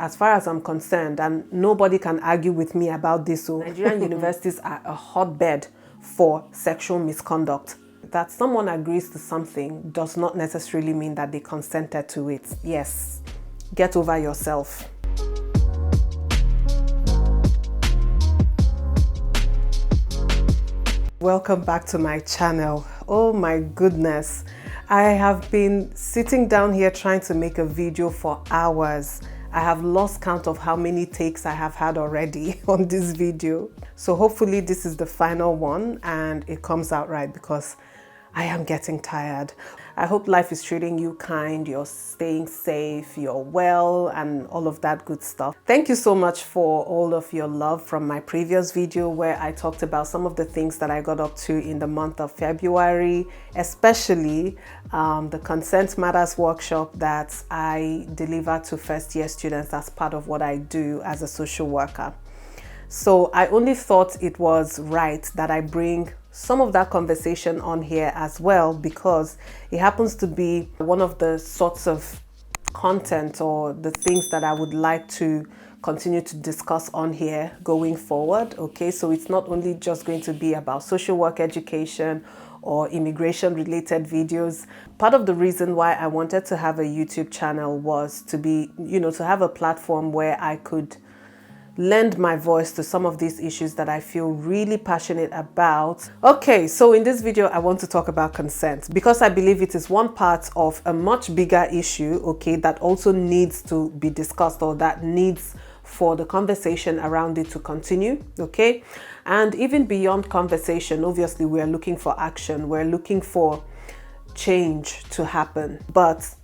as far as I'm concerned, and nobody can argue with me about this, so Nigerian universities are a hotbed for sexual misconduct. That someone agrees to something does not necessarily mean that they consented to it. Yes, get over yourself. Welcome back to my channel. Oh my goodness. I have been sitting down here trying to make a video for hours. I have lost count of how many takes I have had already on this video. So hopefully this is the final one and it comes out right, because I am getting tired. I hope life is treating you kind, you're staying safe, you're well, and all of that good stuff. Thank you so much for all of your love from my previous video where I talked about some of the things that I got up to in the month of February, especially the Consent Matters workshop that I deliver to first-year students as part of what I do as a social worker. So I only thought it was right that I bring some of that conversation on here as well, because it happens to be one of the sorts of content or the things that I would like to continue to discuss on here going forward. Okay, so it's not only just going to be about social work education or immigration related videos. Part of the reason why I wanted to have a YouTube channel was to be, to have a platform where I could lend my voice to some of these issues that I feel really passionate about. Okay, so in this video, I want to talk about consent because I believe it is one part of a much bigger issue, okay, that also needs to be discussed, or that needs for the conversation around it to continue, okay? And even beyond conversation, obviously, we are looking for action. We're looking for change to happen. But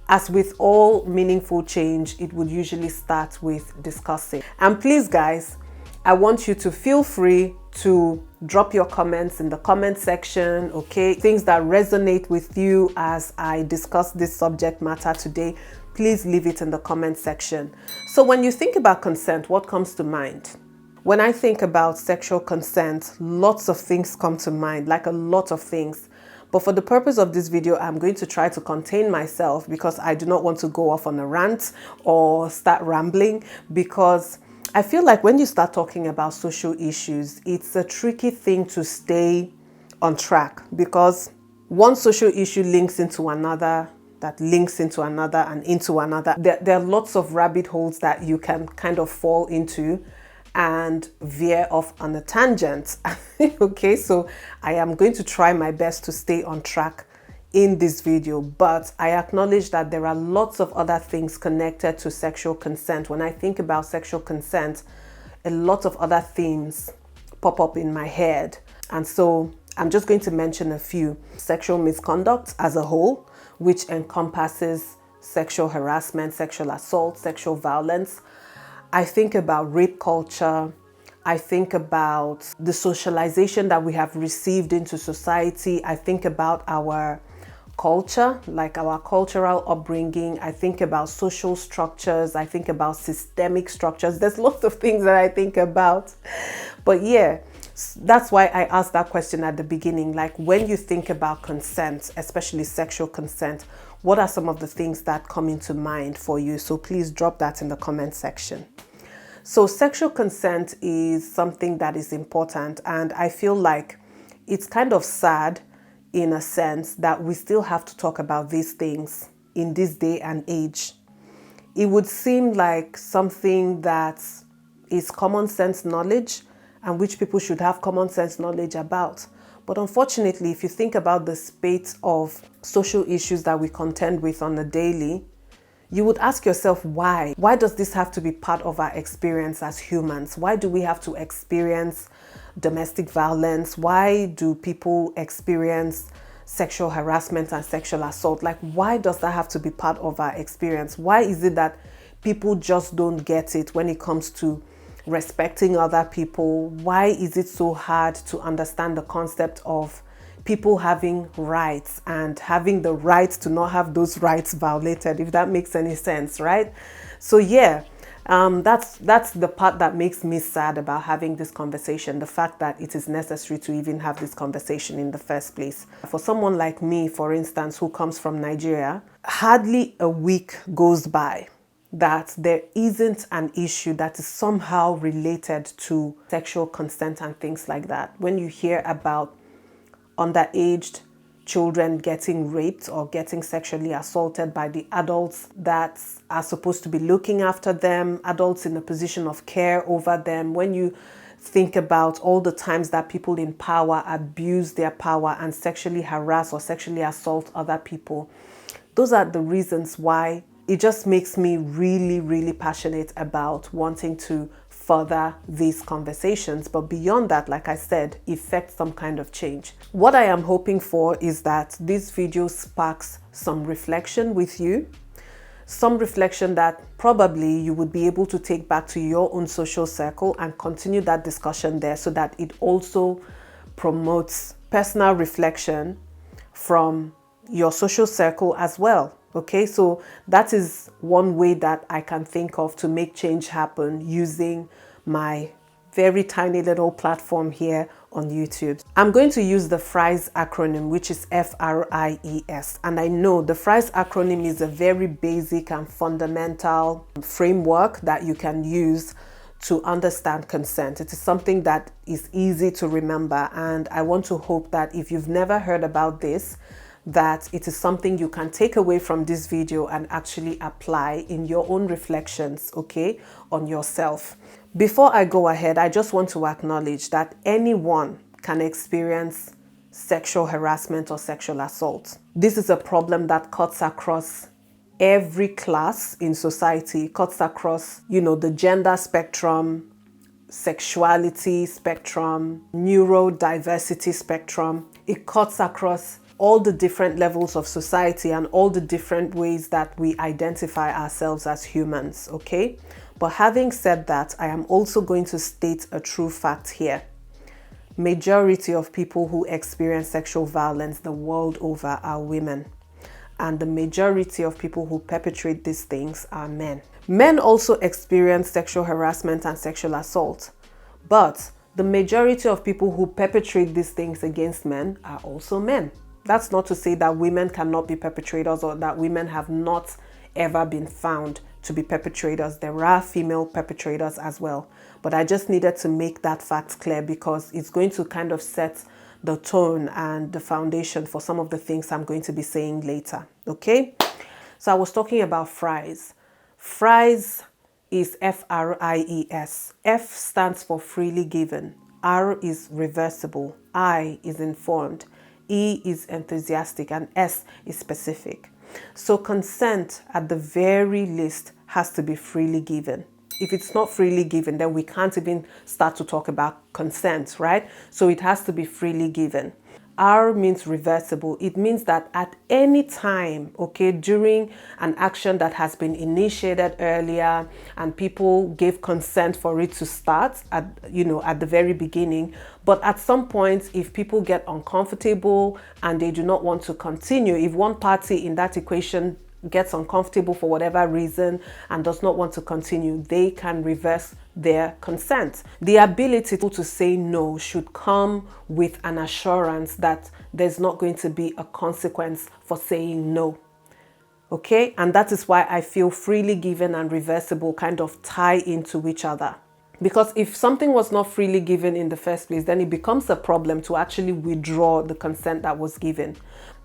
as with all meaningful change, it would usually start with discussing. And please, guys, I want you to feel free to drop your comments in the comment section, okay? Things that resonate with you as I discuss this subject matter today, please leave it in the comment section. So when you think about consent, what comes to mind? When I think about sexual consent, lots of things come to mind, like a lot of things. But for the purpose of this video, I'm going to try to contain myself because I do not want to go off on a rant or start rambling, because I feel like when you start talking about social issues, it's a tricky thing to stay on track, because one social issue links into another, that links into another and into another. There are lots of rabbit holes that you can kind of fall into and veer off on a tangent. Okay, so I am going to try my best to stay on track in this video, but I acknowledge that there are lots of other things connected to sexual consent. When I think about sexual consent, a lot of other themes pop up in my head, and so I'm just going to mention a few. Sexual misconduct as a whole, which encompasses sexual harassment, sexual assault, sexual violence. I think about rape culture. I think about the socialization that we have received into society. I think about our culture, like our cultural upbringing. I think about social structures. I think about systemic structures. There's lots of things that I think about. But yeah, that's why I asked that question at the beginning. Like, when you think about consent, especially sexual consent, what are some of the things that come into mind for you? So please drop that in the comment section. So sexual consent is something that is important, and I feel like it's kind of sad in a sense that we still have to talk about these things in this day and age. It would seem like something that is common sense knowledge and which people should have common sense knowledge about. But unfortunately, if you think about the spate of social issues that we contend with on a daily, you would ask yourself, why? Why does this have to be part of our experience as humans? Why do we have to experience domestic violence? Why do people experience sexual harassment and sexual assault? Like, why does that have to be part of our experience? Why is it that people just don't get it when it comes to respecting other people? Why is it so hard to understand the concept of people having rights and having the right to not have those rights violated, if that makes any sense, right? So yeah, that's the part that makes me sad about having this conversation, the fact that it is necessary to even have this conversation in the first place. For someone like me, for instance, who comes from Nigeria, hardly a week goes by that there isn't an issue that is somehow related to sexual consent and things like that. When you hear about underaged children getting raped or getting sexually assaulted by the adults that are supposed to be looking after them, adults in a position of care over them, when you think about all the times that people in power abuse their power and sexually harass or sexually assault other people, those are the reasons why it just makes me really, really passionate about wanting to further these conversations. But beyond that, like I said, effect some kind of change. What I am hoping for is that this video sparks some reflection with you, some reflection that probably you would be able to take back to your own social circle and continue that discussion there, so that it also promotes personal reflection from your social circle as well. Okay, so that is one way that I can think of to make change happen using my very tiny little platform here on YouTube. I'm going to use the FRIES acronym, which is FRIES. And I know the FRIES acronym is a very basic and fundamental framework that you can use to understand consent. It is something that is easy to remember. And I want to hope that if you've never heard about this, that it is something you can take away from this video and actually apply in your own reflections, okay, on yourself. Before I go ahead, I just want to acknowledge that anyone can experience sexual harassment or sexual assault. This is a problem that cuts across every class in society, cuts across, the gender spectrum, sexuality spectrum, neurodiversity spectrum. It cuts across all the different levels of society and all the different ways that we identify ourselves as humans, okay? But having said that, I am also going to state a true fact here. Majority of people who experience sexual violence the world over are women. And the majority of people who perpetrate these things are men. Men also experience sexual harassment and sexual assault. But the majority of people who perpetrate these things against men are also men. That's not to say that women cannot be perpetrators or that women have not ever been found to be perpetrators. There are female perpetrators as well. But I just needed to make that fact clear because it's going to kind of set the tone and the foundation for some of the things I'm going to be saying later. Okay? So I was talking about FRIES. FRIES is FRIES. F stands for freely given. R is reversible. I is informed. E is enthusiastic, and S is specific. So consent, at the very least, has to be freely given. If it's not freely given, then we can't even start to talk about consent, right? So it has to be freely given. R means reversible. It means that at any time, okay, during an action that has been initiated earlier and people gave consent for it to start at the very beginning, but at some point, if people get uncomfortable and they do not want to continue, if one party in that equation gets uncomfortable for whatever reason and does not want to continue, they can reverse their consent. The ability to say no should come with an assurance that there's not going to be a consequence for saying no. Okay? And that is why I feel freely given and reversible kind of tie into each other. Because if something was not freely given in the first place, then it becomes a problem to actually withdraw the consent that was given.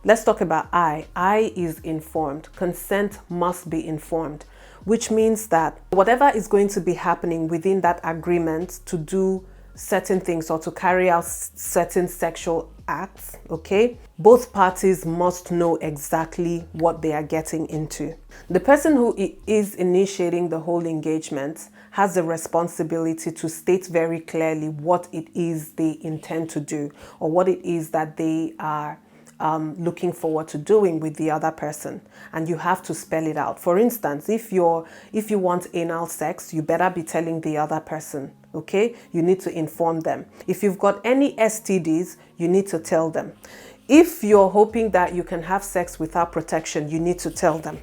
Let's talk about I. I is informed. Consent must be informed, which means that whatever is going to be happening within that agreement to do certain things or to carry out certain sexual acts, okay, both parties must know exactly what they are getting into. The person who is initiating the whole engagement has a responsibility to state very clearly what it is they intend to do or what it is that they are looking forward to doing with the other person, and you have to spell it out. For instance, if you want anal sex, you better be telling the other person, okay? You need to inform them. If you've got any STDs, you need to tell them. If you're hoping that you can have sex without protection, you need to tell them.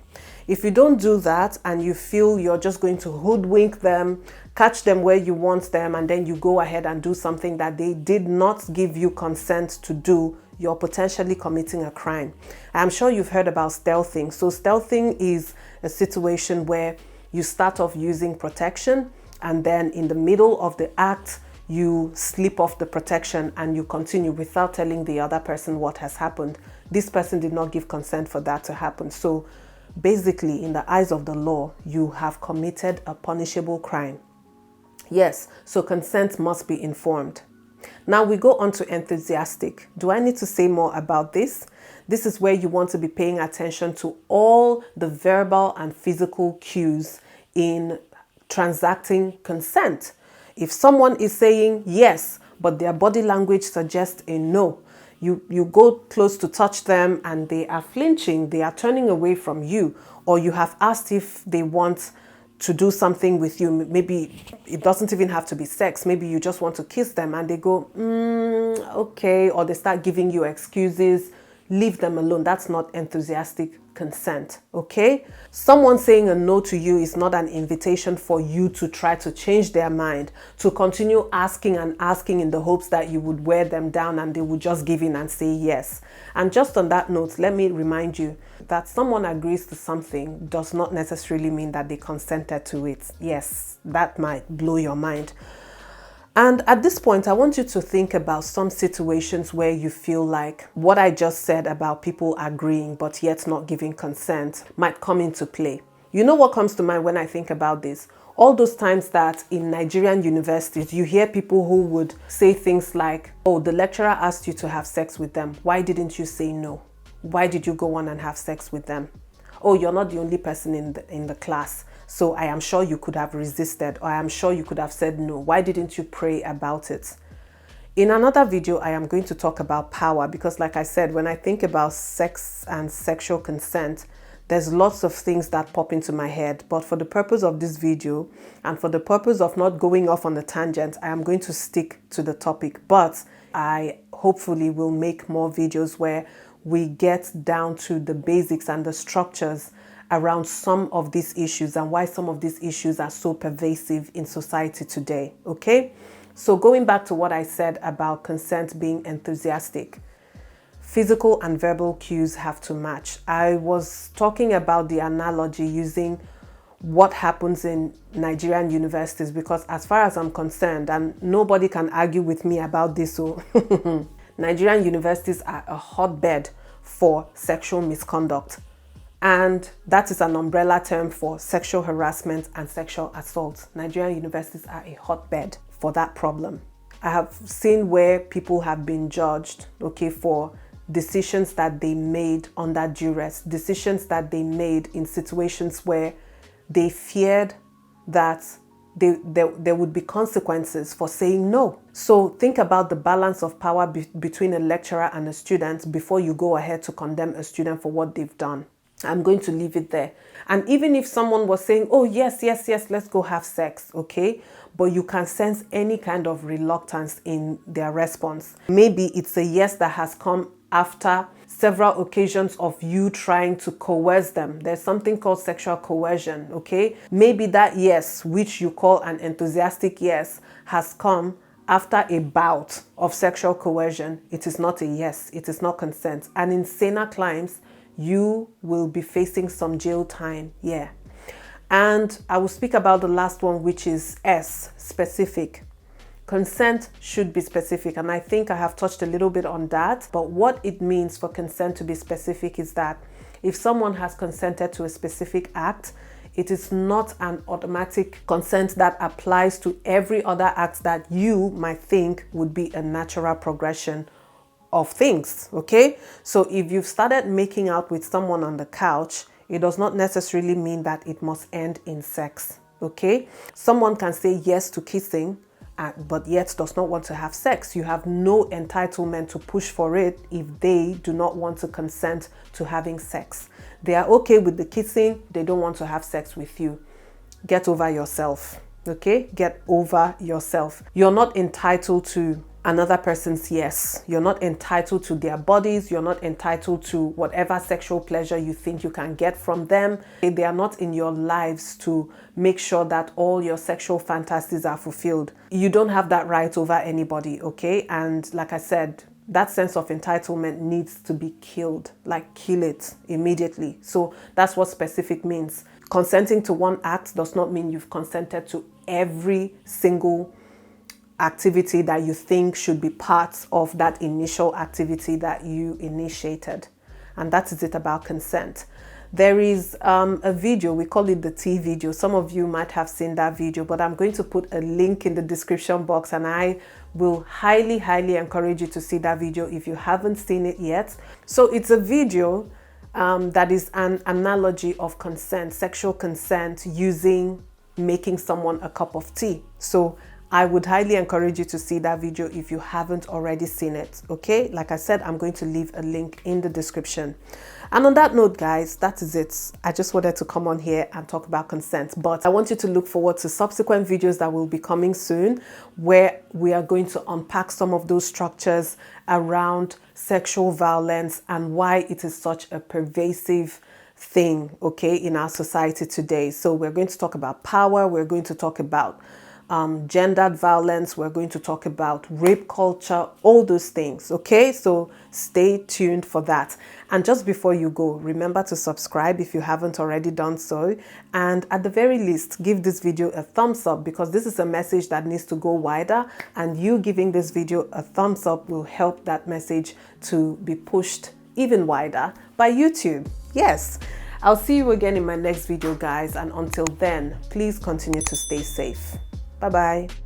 If you don't do that and you feel you're just going to hoodwink them, catch them where you want them, and then you go ahead and do something that they did not give you consent to do, you're potentially committing a crime. I'm sure you've heard about stealthing. So stealthing is a situation where You start off using protection, and then in the middle of the act, you slip off the protection and you continue without telling the other person what has happened. This person did not give consent for that to happen. So basically, in the eyes of the law, you have committed a punishable crime. Yes, so consent must be informed. Now we go on to enthusiastic. Do I need to say more about this? This is where you want to be paying attention to all the verbal and physical cues in transacting consent. If someone is saying yes, but their body language suggests a no, you go close to touch them and they are flinching, they are turning away from you, or you have asked if they want to do something with you. Maybe it doesn't even have to be sex. Maybe you just want to kiss them and they go, okay, or they start giving you excuses. Leave them alone. That's not enthusiastic consent, okay? Someone saying a no to you is not an invitation for you to try to change their mind, to continue asking and asking in the hopes that you would wear them down and they would just give in and say yes. And just on that note, let me remind you that someone agrees to something does not necessarily mean that they consented to it. Yes, that might blow your mind. And at this point, I want you to think about some situations where you feel like what I just said about people agreeing but yet not giving consent might come into play. You know what comes to mind when I think about this? All those times that in Nigerian universities, you hear people who would say things like, oh, the lecturer asked you to have sex with them. Why didn't you say no? Why did you go on and have sex with them? Oh, you're not the only person in the class. So I am sure you could have resisted, or I am sure you could have said no. Why didn't you pray about it? In another video, I am going to talk about power because like I said, when I think about sex and sexual consent, there's lots of things that pop into my head. But for the purpose of this video and for the purpose of not going off on a tangent, I am going to stick to the topic. But I hopefully will make more videos where we get down to the basics and the structures around some of these issues and why some of these issues are so pervasive in society today, okay? So going back to what I said about consent being enthusiastic, physical and verbal cues have to match. I was talking about the analogy using what happens in Nigerian universities because as far as I'm concerned, and nobody can argue with me about this, so Nigerian universities are a hotbed for sexual misconduct. And that is an umbrella term for sexual harassment and sexual assault. Nigerian universities are a hotbed for that problem. I have seen where people have been judged, okay, for decisions that they made under duress, decisions that they made in situations where they feared that there would be consequences for saying no. So think about the balance of power between a lecturer and a student before you go ahead to condemn a student for what they've done. I'm going to leave it there. And even if someone was saying, oh, yes, let's go have sex, okay? But you can sense any kind of reluctance in their response. Maybe it's a yes that has come after several occasions of you trying to coerce them. There's something called sexual coercion, okay? Maybe that yes, which you call an enthusiastic yes, has come after a bout of sexual coercion. It is not a yes, it is not consent. And in saner climes, you will be facing some jail time, yeah. And I will speak about the last one, which is S, specific. Consent should be specific, and I think I have touched a little bit on that. But what it means for consent to be specific is that if someone has consented to a specific act, it is not an automatic consent that applies to every other act that you might think would be a natural progression of things, okay? So if you've started making out with someone on the couch, it does not necessarily mean that it must end in sex, okay? Someone can say yes to kissing, but yet does not want to have sex. You have no entitlement to push for it if they do not want to consent to having sex. They are okay with the kissing, they don't want to have sex with you. Get over yourself, okay? Get over yourself. You're not entitled to another person's yes. You're not entitled to their bodies. You're not entitled to whatever sexual pleasure you think you can get from them. They are not in your lives to make sure that all your sexual fantasies are fulfilled. You don't have that right over anybody, okay? And like I said, that sense of entitlement needs to be killed, like kill it immediately. So that's what specific means. Consenting to one act does not mean you've consented to every single activity that you think should be part of that initial activity that you initiated. And that is it about consent. There is a video, we call it the T video. Some of you might have seen that video, but I'm going to put a link in the description box, and I will highly, highly encourage you to see that video if you haven't seen it yet. So it's a video that is an analogy of consent, sexual consent, using making someone a cup of tea. So I would highly encourage you to see that video if you haven't already seen it, okay? Like I said, I'm going to leave a link in the description. And on that note, guys, that is it. I just wanted to come on here and talk about consent, but I want you to look forward to subsequent videos that will be coming soon, where we are going to unpack some of those structures around sexual violence and why it is such a pervasive thing, okay, in our society today. So we're going to talk about power. We're going to talk about gendered violence. We're going to talk about rape culture, all those things, okay? So stay tuned for that. And just before you go, remember to subscribe if you haven't already done so. And at the very least, give this video a thumbs up, because this is a message that needs to go wider, and you giving this video a thumbs up will help that message to be pushed even wider by YouTube. Yes. I'll see you again in my next video, guys. And until then, please continue to stay safe. Bye-bye.